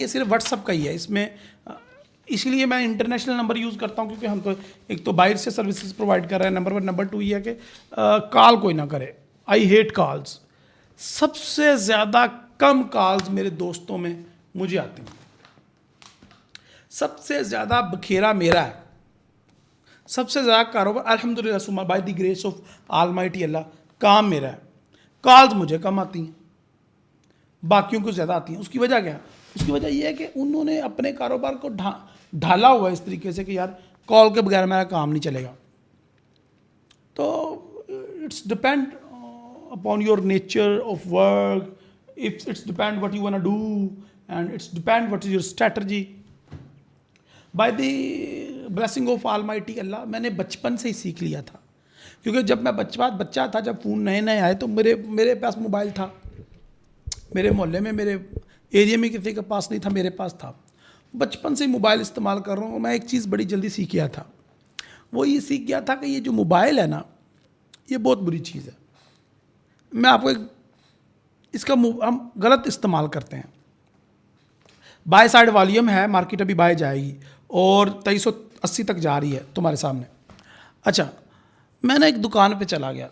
ये सिर्फ व्हाट्सअप का ही है इसमें। इसलिए मैं इंटरनेशनल नंबर यूज़ करता हूँ क्योंकि हम तो एक तो बाहर से सर्विसेज प्रोवाइड कर रहे हैं, नंबर 1। नंबर 2 ये है कि कॉल कोई ना करे। I hate calls. सबसे ज़्यादा कम कॉल्स मेरे दोस्तों में मुझे आती हैं। सबसे ज़्यादा बखेरा मेरा है। सबसे ज़्यादा कारोबार अल्हम्दुलिल्लाह सुमा by the grace of almighty Allah काम मेरा है। कॉल्स मुझे कम आती हैं, बाकियों को ज़्यादा आती हैं। उसकी वजह क्या है? उसकी वजह यह है कि उन्होंने अपने कारोबार को ढाला हुआ है इस तरीके से कि यार कॉल के बगैर मेरा काम नहीं चलेगा। तो it's depend upon your nature of work, it's depend what you want to do, and it's depend what is your strategy. By the blessing of almighty Allah मैंने बचपन से ही सीख लिया था, क्योंकि जब मैं बच्चा था, जब फ़ोन नए नए आए तो मेरे पास मोबाइल था। मेरे मोहल्ले में, मेरे एरिया में किसी के पास नहीं था, मेरे पास था। बचपन से मोबाइल इस्तेमाल कर रहा हूँ। मैं एक चीज़ बड़ी जल्दी सीख गया था, वो ये सीख गया था कि ये जो मोबाइल है ना, ये बहुत बुरी चीज़ है। मैं आपको इसका हम गलत इस्तेमाल करते हैं। बाय साइड वॉल्यूम है, मार्केट अभी बाय जाएगी और 2380 तक जा रही है तुम्हारे सामने। अच्छा, मैंने एक दुकान पे चला गया।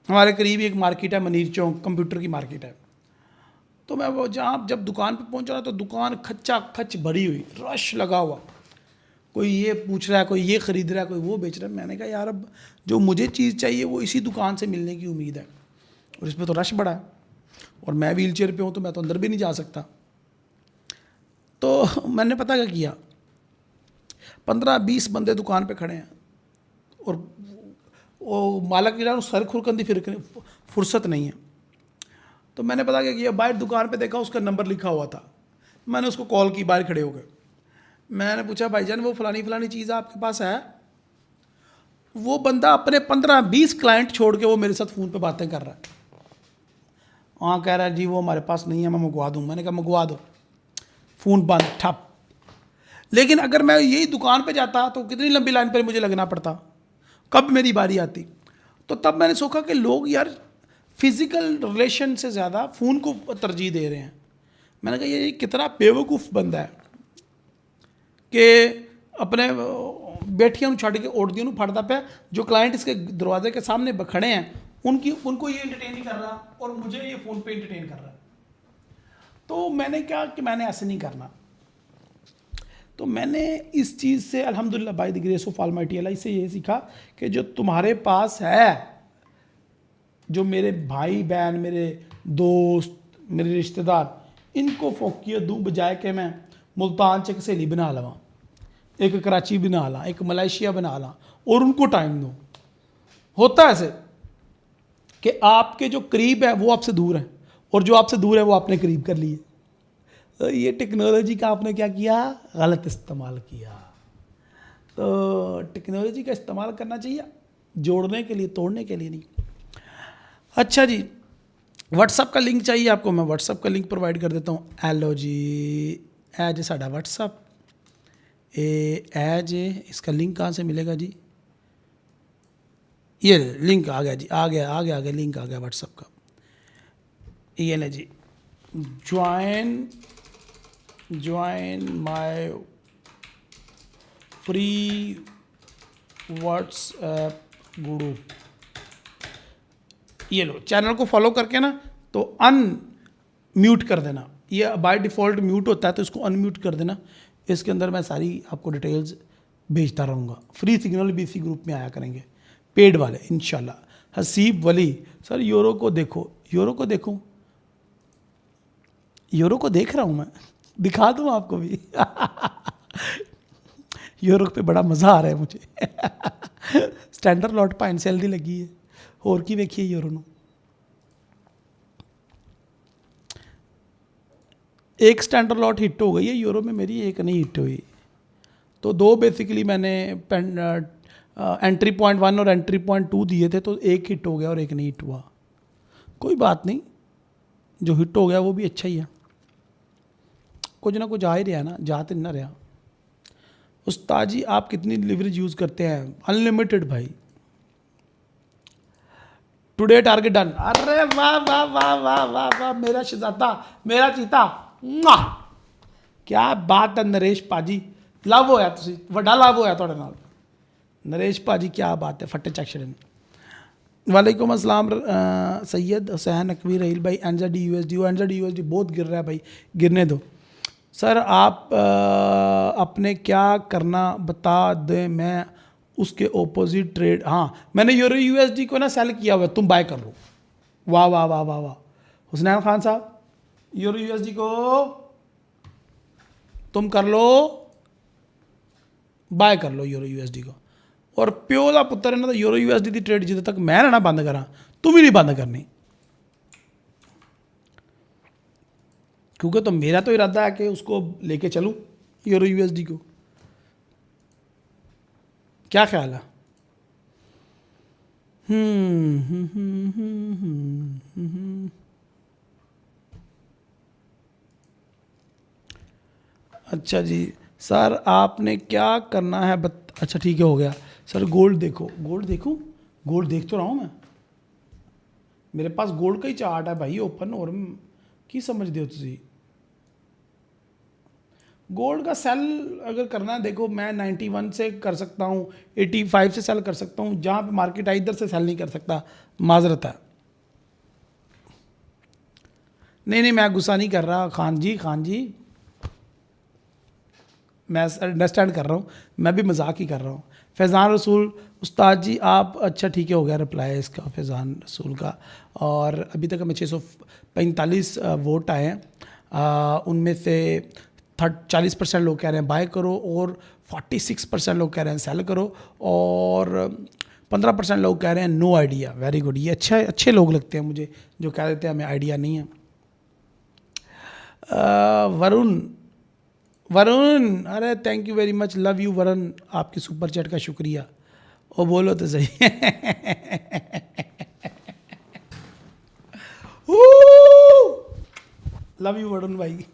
हमारे करीब ही एक मार्केट है, मनीर चौक, कंप्यूटर की मार्केट है। तो मैं वो जब दुकान पे पहुंचा तो दुकान खच्चा खच भरी हुई, रश लगा हुआ। कोई ये पूछ रहा है, कोई ये ख़रीद रहा है, कोई वो बेच रहा है। मैंने कहा यार अब जो मुझे चीज़ चाहिए वो इसी दुकान से मिलने की उम्मीद है, और इसमें तो रश बड़ा है, और मैं व्हील चेयर पर हूँ तो मैं तो अंदर भी नहीं जा सकता। तो मैंने पता क्या किया, 15-20 बंदे दुकान पे खड़े हैं और वो मालक की सर खुरकंदी फिर फुर्सत नहीं है। तो मैंने पता क्या किया, बाहर दुकान पे देखा उसका नंबर लिखा हुआ था। मैंने उसको कॉल की बाहर खड़े हो गए। मैंने पूछा भाईजान वो फलानी चीज़ आपके पास है? वो बंदा अपने 15-20 क्लाइंट छोड़ के वो मेरे साथ फ़ोन पे बातें कर रहा है। वहाँ कह रहा है जी वो हमारे पास नहीं है, मैं मंगवा दूँ। मैंने कहा मंगवा दो। फ़ोन बंद, ठप। लेकिन अगर मैं यही दुकान पे जाता तो कितनी लंबी लाइन पर मुझे लगना पड़ता, कब मेरी बारी आती। तो तब मैंने सोचा कि लोग यार फिज़िकल रिलेशन से ज़्यादा फ़ोन को तरजीह दे रहे हैं। मैंने कहा ये कितना बेवकूफ़ बंदा है कि अपने बेटियों छड़ के ओढ़दियों फटता पे, जो क्लाइंट इसके दरवाजे के सामने खड़े हैं उनको ये एंटरटेन नहीं कर रहा और मुझे ये फ़ोन पे एंटरटेन कर रहा है। तो मैंने कहा कि मैंने ऐसे नहीं करना। तो मैंने इस चीज़ से अल्हम्दुलिल्लाह by the grace of almighty Allah से ये सीखा कि जो तुम्हारे पास है, जो मेरे भाई बहन, मेरे दोस्त, मेरे रिश्तेदार, इनको फोकियत दूँ बजाय कि मैं मुल्तान च एक सहेली बना लवां, एक कराची बना ला, एक मलेशिया बना ला और उनको टाइम दूँ। होता है ऐसे कि आपके जो करीब है वो आपसे दूर है, और जो आपसे दूर है वो आपने करीब कर लिए। तो ये टेक्नोलॉजी का आपने क्या किया, गलत इस्तेमाल किया। तो टेक्नोलॉजी का इस्तेमाल करना चाहिए जोड़ने के लिए, तोड़ने के लिए नहीं। अच्छा जी, व्हाट्सअप का लिंक चाहिए आपको, मैं व्हाट्सअप का लिंक प्रोवाइड कर देता हूँ। एलो जी, ए जी साडा व्हाट्सअप, ए जे इसका लिंक कहाँ से मिलेगा जी? ये लिंक आ गया जी, आ गया लिंक आ गया व्हाट्सअप का। ये ले जी, join my free WhatsApp group. ये लो, चैनल को फॉलो करके ना तो अनम्यूट कर देना। ये बाय डिफ़ॉल्ट म्यूट होता है तो इसको अनम्यूट कर देना। इसके अंदर मैं सारी आपको डिटेल्स भेजता रहूँगा। फ्री सिग्नल भी इसी ग्रुप में आया करेंगे, पेड वाले इंशाल्लाह। हसीब वली सर, यूरो को देखो, यूरो को देखूँ, यूरो को देख रहा हूँ मैं, दिखा दूँ आपको भी। यूरो पे बड़ा मज़ा आ रहा है मुझे। स्टैंडर्ड लॉट पाइन सेल दी लगी है, होर की वेखिए यूरो नूं। एक स्टैंडर्ड लॉट हिट हो गई है यूरो में, मेरी एक नहीं हिट हुई। तो दो बेसिकली मैंने एंट्री पॉइंट 1 और एंट्री पॉइंट 2 दिए थे, तो एक हिट हो गया और एक नहीं हिट हुआ। कोई बात नहीं, जो हिट हो गया वो भी अच्छा ही है। कुछ ना कुछ आ ही रहा ना, जा तो ना रहा। उस्ताद जी आप कितनी लिवरेज यूज़ करते हैं? अनलिमिटेड भाई। Today target done. अरे वाह वाह वाह वाह वाह वाह, मेरा शहजादा, मेरा चीता। क्या बात है नरेश भाजी, लव होया तुसी, वड्डा लव होया तुहाडे नाल नरेश भाजी, क्या बात है, फटे चक छड़े। वालेकुम अस्सलाम सैयद हुसैन नकवी रहील भाई, एनजेड यूएसडी बहुत गिर रहा है भाई, गिरने दो सर। आप अपने क्या करना बता दें, मैं उसके ओपोजिट ट्रेड, हाँ मैंने यूरो यूएसडी को ना सेल किया हुआ है, तुम बाय कर लो। वाह वाह वाह वाह वाह हुसनैन खान साहब, यूरो यूएसडी को तुम कर लो, बाय कर लो यूरो यूएसडी को। और प्यो का पुत्र इन्हों यूरो यूएसडी की ट्रेड जिद तक मैं ना बंद करा, तू भी नहीं बंद करनी, क्योंकि तो मेरा तो इरादा है कि उसको लेके चलूँ यूरो यूएसडी को। क्या ख्याल है? अच्छा जी सर, आपने क्या करना है अच्छा ठीक है, हो गया सर। गोल्ड देखो, गोल्ड देखूं, गोल्ड देख तो रहा हूँ मैं, मेरे पास गोल्ड का ही चार्ट है भाई ओपन, और की समझते हो तुम? गोल्ड का सेल अगर करना है, देखो मैं 91 से कर सकता हूँ, 85 से सेल कर सकता हूँ, जहाँ पे मार्केट आई इधर से सेल नहीं कर सकता, माजरत है। नहीं नहीं मैं गुस्सा नहीं कर रहा खान जी, खान जी मैं अंडरस्टैंड कर रहा हूँ, मैं भी मजाक ही कर रहा हूँ। फैज़ान रसूल उस्ताद जी आप, अच्छा ठीक है, हो गया रिप्लाई इसका फैज़ान रसूल का। और अभी तक हमें 645 वोट आए हैं, उनमें से 40% लोग कह रहे हैं बाय करो, और 46% लोग कह रहे हैं सेल करो, और 15% लोग कह रहे हैं नो आइडिया। वेरी गुड, ये अच्छे लोग लगते हैं मुझे जो कह देते हैं हमें आइडिया नहीं है। वरुण, वरुण अरे thank you very much, love you Varun, आपकी सुपर चैट का शुक्रिया। ओ बोलो तो सही लव यू वरुण भाई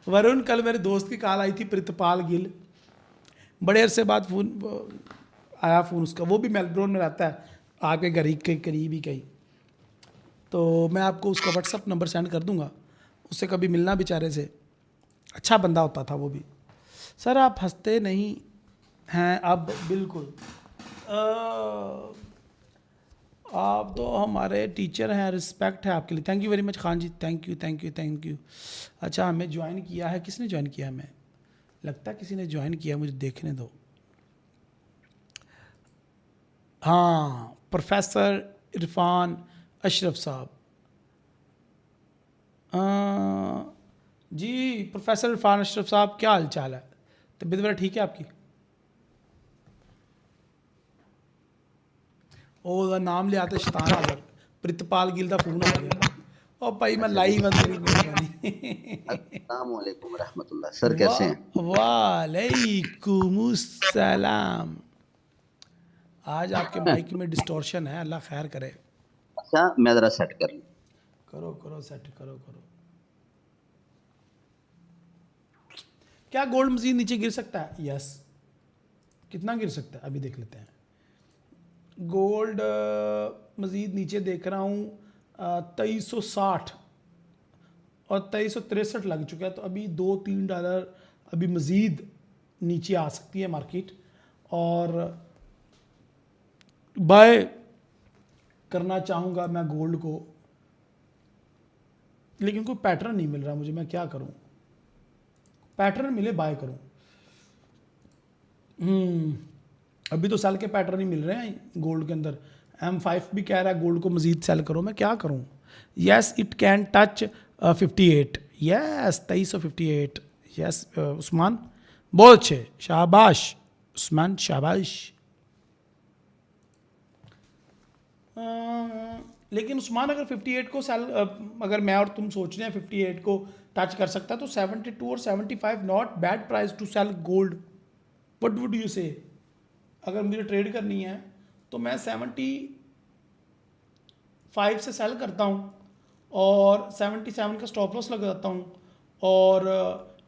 वरुण, कल मेरे दोस्त की कॉल आई थी, प्रितपाल गिल, बड़े अरसे बाद फ़ोन आया, फ़ोन उसका, वो भी मेलबोर्न में रहता है, आपके घर के करीब ही कहीं। तो मैं आपको उसका व्हाट्सअप नंबर सेंड कर दूंगा, उससे कभी मिलना बेचारे से, अच्छा बंदा होता था वो भी। सर आप हंसते नहीं हैं अब, बिल्कुल आप तो हमारे टीचर हैं, रिस्पेक्ट है आपके लिए, thank you very much Khan ji, thank you thank you thank you. अच्छा हमें ज्वाइन किया है, किसने ज्वाइन किया हमें? लगता है किसी ने ज्वाइन किया, मुझे देखने दो। हाँ प्रोफेसर इरफान अशरफ साहब, जी प्रोफेसर इरफान अशरफ साहब, क्या हाल चाल है? तबीयत वगैरह ठीक है आपकी? ਉਹਦਾ नाम लिया तो शैतान हाज़र, प्रितपाल गिल का फोन आ गया। और भाई मैं अच्छा जी, लाइव तेरी मेहरबानी अस्सलाम वालेकुम रहमतुल्लाह। सर कैसे हैं? वालेकुम सलाम। आज आपके माइक में डिस्टॉर्शन है, अल्लाह खैर करे। अच्छा मैं ज़रा सेट कर लूँ। करो करो सेट करो करो। क्या गोल्ड मजीद नीचे गिर सकता है? यस। कितना गिर सकता है अभी देख लेते हैं। गोल्ड मज़ीद नीचे देख रहा हूँ 2360 और 2363 लग चुका है, तो अभी $2-3 अभी मज़ीद नीचे आ सकती है मार्केट, और बाय करना चाहूँगा मैं गोल्ड को, लेकिन कोई पैटर्न नहीं मिल रहा मुझे, मैं क्या करूँ? पैटर्न मिले बाय करूँ। अभी तो सेल के पैटर्न ही मिल रहे हैं गोल्ड के अंदर। M5 भी कह रहा है गोल्ड को मज़ीद सेल करो, मैं क्या करूँ? Yes it can touch 58, yes 2358, yes Usman बहुत अच्छे, शाबाश उस्मान शाबाश। लेकिन उस्मान अगर 58 को सेल, अगर मैं और तुम सोच रहे हैं 58 को टच कर सकता है, तो 72 और 75 not bad price to sell gold. What would you say? अगर मुझे ट्रेड करनी है तो मैं 75 से सेल करता हूँ, और 77 का स्टॉप लॉस लगाता हूँ, और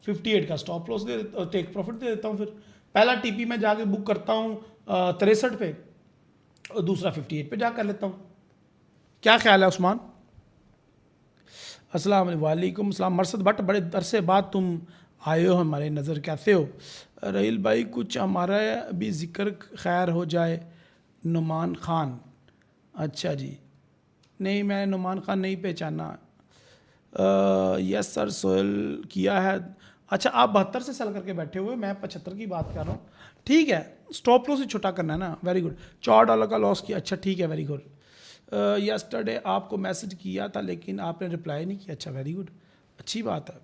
58 का स्टॉप लॉस दे टेक प्रॉफिट दे देता हूँ। फिर पहला टीपी में जाके बुक करता हूँ 63 पे, और दूसरा 58 पे जा कर लेता हूँ। क्या ख्याल है उस्मान? अस्सलाम वालेकुम सलाम मरसद भट्ट, बड़े अरसे बाद तुम आए हो हमारे नज़र, कैसे हो? रहील भाई, कुछ हमारा भी ज़िक्र खैर हो जाए। नुमान खान, अच्छा जी। नहीं, मैंने नुमान खान नहीं पहचाना। यस सर, सोहेल किया है। अच्छा, आप 72 से सेल करके बैठे हुए, मैं 75 की बात कर रहा हूँ। ठीक है, स्टॉप लॉस ही छोटा करना है ना, वेरी गुड। $4 का लॉस किया, अच्छा ठीक है, वेरी गुड। यस्टरडे आपको मैसेज किया था लेकिन आपने रिप्लाई नहीं किया, अच्छा वेरी गुड, अच्छी बात है।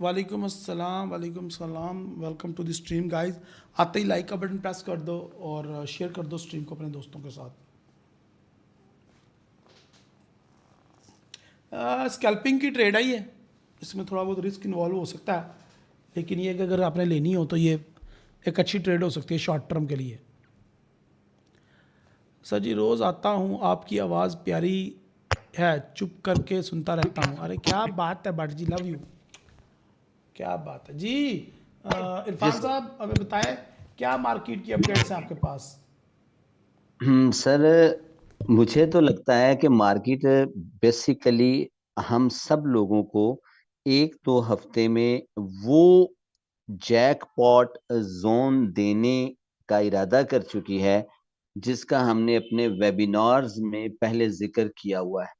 वालेकुम अस्सलाम, वालेकुम सलाम, welcome to the stream guys. आते ही लाइक का बटन प्रेस कर दो और शेयर कर दो स्ट्रीम को अपने दोस्तों के साथ। स्कैल्पिंग की ट्रेड आई है, इसमें थोड़ा बहुत रिस्क इन्वॉल्व हो सकता है, लेकिन ये कि अगर आपने लेनी हो तो ये एक अच्छी ट्रेड हो सकती है शॉर्ट टर्म के लिए। सर जी, रोज़ आता हूँ, आपकी आवाज़ प्यारी है, चुप करके सुनता रहता हूँ। अरे क्या बात है भट्ट जी, लव यू, क्या बात है जी। जी इरफान सर। साहब हमें बताएं, क्या मार्केट की अपडेट्स हैं आपके पास? सर, मुझे तो लगता है कि मार्केट बेसिकली हम सब लोगों को 1-2 हफ्ते में वो जैकपॉट जोन देने का इरादा कर चुकी है, जिसका हमने अपने वेबिनार्स में पहले जिक्र किया हुआ है।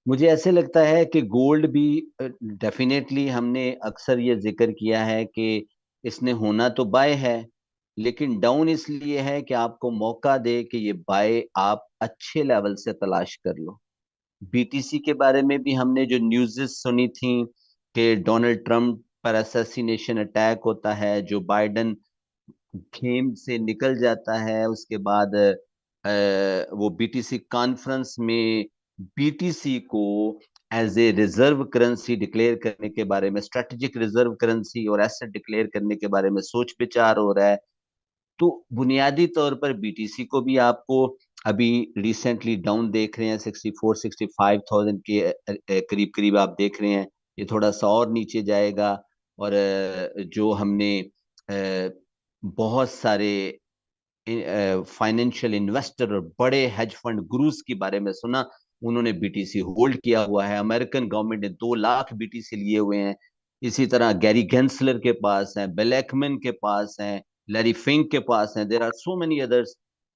मुझे ऐसे लगता है कि गोल्ड भी डेफिनेटली हमने अक्सर ये जिक्र किया है कि इसने होना तो बाय है, लेकिन डाउन इसलिए है कि आपको मौका दे कि ये बाय आप अच्छे लेवल से तलाश कर लो। बीटीसी के बारे में भी हमने जो न्यूज़ेस सुनी थी कि डोनाल्ड ट्रंप पर असैसिनेशन अटैक होता है, जो बाइडेन गेम से निकल जाता है, उसके बाद वो बीटीसी कॉन्फ्रेंस में बीटीसी को as a reserve currency declare करने के बारे में, स्ट्रेटेजिक रिजर्व करेंसी और एसेट डिक्लेयर करने के बारे में सोच विचार हो रहा है। तो बुनियादी तौर पर बीटीसी को भी आपको अभी रिसेंटली डाउन देख रहे हैं, 64-65 थाउजेंड के करीब करीब आप देख रहे हैं। ये थोड़ा सा और नीचे जाएगा। और जो हमने बहुत सारे फाइनेंशियल इन्वेस्टर और बड़े हेज फंड गुरुज के बारे में सुना, उन्होंने बीटीसी होल्ड किया हुआ है। अमेरिकन गवर्नमेंट ने 2 लाख बीटीसी लिए हुए हैं। इसी तरह गैरी गेंसलर के पास है, बेलैकमैन के पास है, लैरी फिंक के पास है, there are so many others.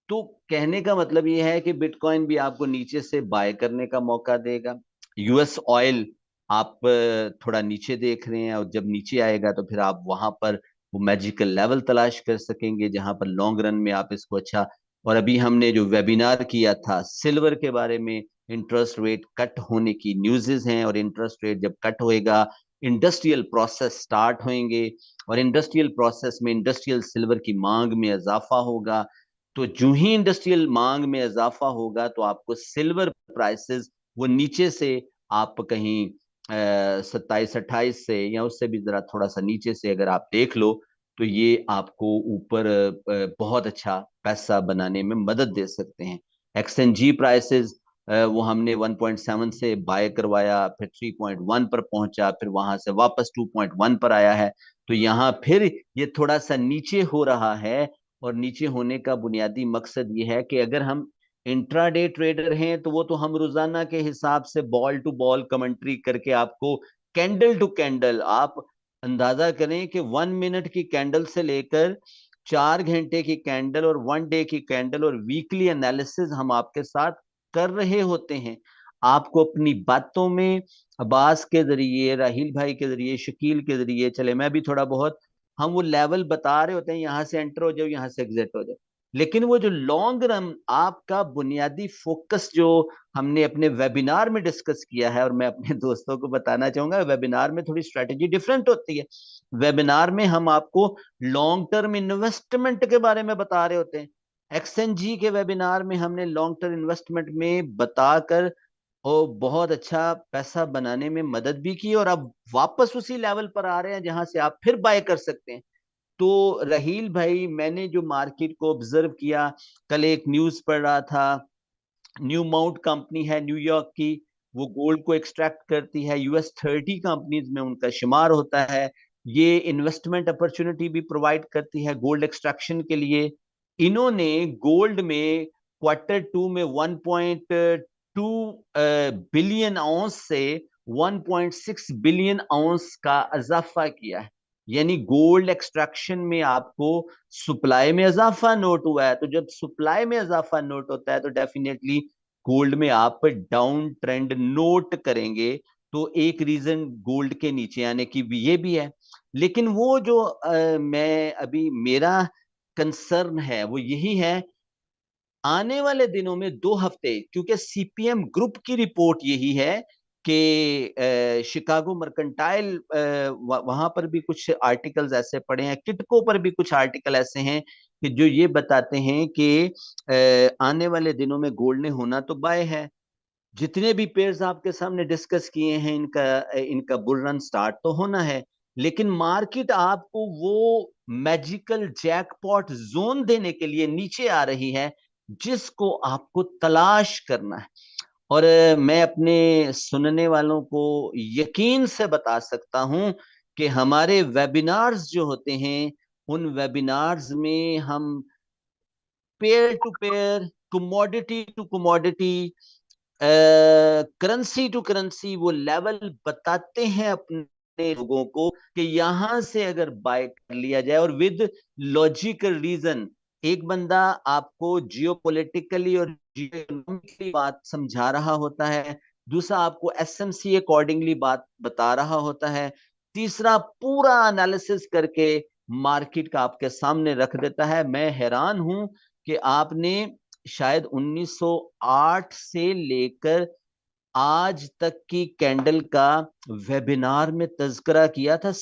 तो कहने का मतलब ये है कि बिटकॉइन भी आपको नीचे से बाय करने का मौका देगा। यूएस ऑयल आप थोड़ा नीचे देख रहे हैं, और जब नीचे आएगा तो फिर आप वहां पर वो मैजिकल लेवल तलाश कर सकेंगे जहां पर लॉन्ग रन में आप इसको अच्छा। और अभी हमने जो वेबिनार किया था सिल्वर के बारे में, इंटरेस्ट रेट कट होने की न्यूज़ेस हैं, और इंटरेस्ट रेट जब कट होएगा, इंडस्ट्रियल प्रोसेस स्टार्ट होंगे, और इंडस्ट्रियल प्रोसेस में इंडस्ट्रियल सिल्वर की मांग में इजाफा होगा। तो जो ही इंडस्ट्रियल मांग में इजाफा होगा तो आपको सिल्वर प्राइसेस वो नीचे से आप कहीं 27-28 से या उससे भी जरा थोड़ा सा नीचे से अगर आप देख लो, तो ये आपको ऊपर बहुत अच्छा पैसा बनाने में मदद दे सकते हैं। एक्सएनजी प्राइसेस वो हमने 1.7 से बाय करवाया, फिर 3.1 पर पहुंचा, फिर वहां से वापस 2.1 पर आया है। तो यहाँ फिर ये थोड़ा सा नीचे हो रहा है, और नीचे होने का बुनियादी मकसद ये है कि अगर हम इंट्राडे ट्रेडर हैं तो वो तो हम रोजाना के हिसाब से बॉल टू बॉल कमेंट्री करके आपको कैंडल टू कैंडल आप अंदाजा करें कि 1 मिनट की कैंडल से लेकर 4 घंटे की कैंडल और 1 डे की कैंडल और वीकली एनालिसिस हम आपके साथ कर रहे होते हैं। आपको अपनी बातों में अब्बास के जरिए, राहिल भाई के जरिए, शकील के जरिए, चले मैं भी थोड़ा बहुत, हम वो लेवल बता रहे होते हैं, यहां से एंटर हो जाओ, यहां से एग्जिट हो जाओ। लेकिन वो जो लॉन्ग रन आपका बुनियादी फोकस जो हमने अपने वेबिनार में डिस्कस किया है, और मैं अपने दोस्तों को बताना चाहूंगा, वेबिनार में थोड़ी स्ट्रेटेजी डिफरेंट होती है। वेबिनार में हम आपको लॉन्ग टर्म इन्वेस्टमेंट के बारे में बता रहे होते हैं। एक्सएनजी के वेबिनार में हमने लॉन्ग टर्म इन्वेस्टमेंट में बताकर और बहुत अच्छा पैसा बनाने में मदद भी की, और अब वापस उसी लेवल पर आ रहे हैं जहां से आप फिर बाय कर सकते हैं। तो रहील भाई, मैंने जो मार्केट को ऑब्जर्व किया, कल एक न्यूज पढ़ रहा था, न्यू माउंट कंपनी है न्यूयॉर्क की, वो गोल्ड को एक्सट्रैक्ट करती है, US 30 कंपनीज में उनका शुमार होता है। ये इन्वेस्टमेंट अपॉर्चुनिटी भी प्रोवाइड करती है गोल्ड एक्सट्रैक्शन के लिए। इन्होंने गोल्ड में Q2 में 1.2 बिलियन आउंस से 1.6 बिलियन आउंस का इजाफा किया है। यानी गोल्ड एक्सट्रैक्शन में आपको सप्लाई में इजाफा नोट हुआ है। तो जब सप्लाई में इजाफा नोट होता है तो डेफिनेटली गोल्ड में आप डाउन ट्रेंड नोट करेंगे। तो एक रीजन गोल्ड के नीचे आने की भी ये भी है। लेकिन वो जो मैं अभी मेरा कंसर्न है वो यही है, आने वाले दिनों में 2 हफ्ते, क्योंकि सीपीएम ग्रुप की रिपोर्ट यही है कि शिकागो मर्केंटाइल, वहां पर भी कुछ आर्टिकल्स ऐसे पड़े हैं, किटको पर भी कुछ आर्टिकल ऐसे हैं कि जो ये बताते हैं कि आने वाले दिनों में गोल्ड ने होना तो बाय है। जितने भी पेयर्स आपके सामने डिस्कस किए हैं, इनका इनका बुल रन स्टार्ट तो होना है, लेकिन मार्केट आपको वो मैजिकल जैकपॉट जोन देने के लिए नीचे आ रही है जिसको आपको तलाश करना है। और मैं अपने सुनने वालों को यकीन से बता सकता हूं कि हमारे वेबिनार्स जो होते हैं, उन वेबिनार्स में हम pair to pair, commodity to commodity, currency to currency वो लेवल बताते हैं अपने लोगों को कि यहां से अगर बाय कर लिया जाए, और विद लॉजिकल रीजन। एक बंदा आपको जियोपॉलिटिकली और जियोइकोनॉमिकली बात समझा रहा होता है, दूसरा आपको एसएमसी अकॉर्डिंगली बात बता रहा होता है, तीसरा पूरा एनालिसिस करके मार्केट का आपके सामने रख देता है। मैं हैरान हूं कि आपने शायद 1908 से लेकर आज तक की कैंडल का वेबिनार में तज़किरा किया था।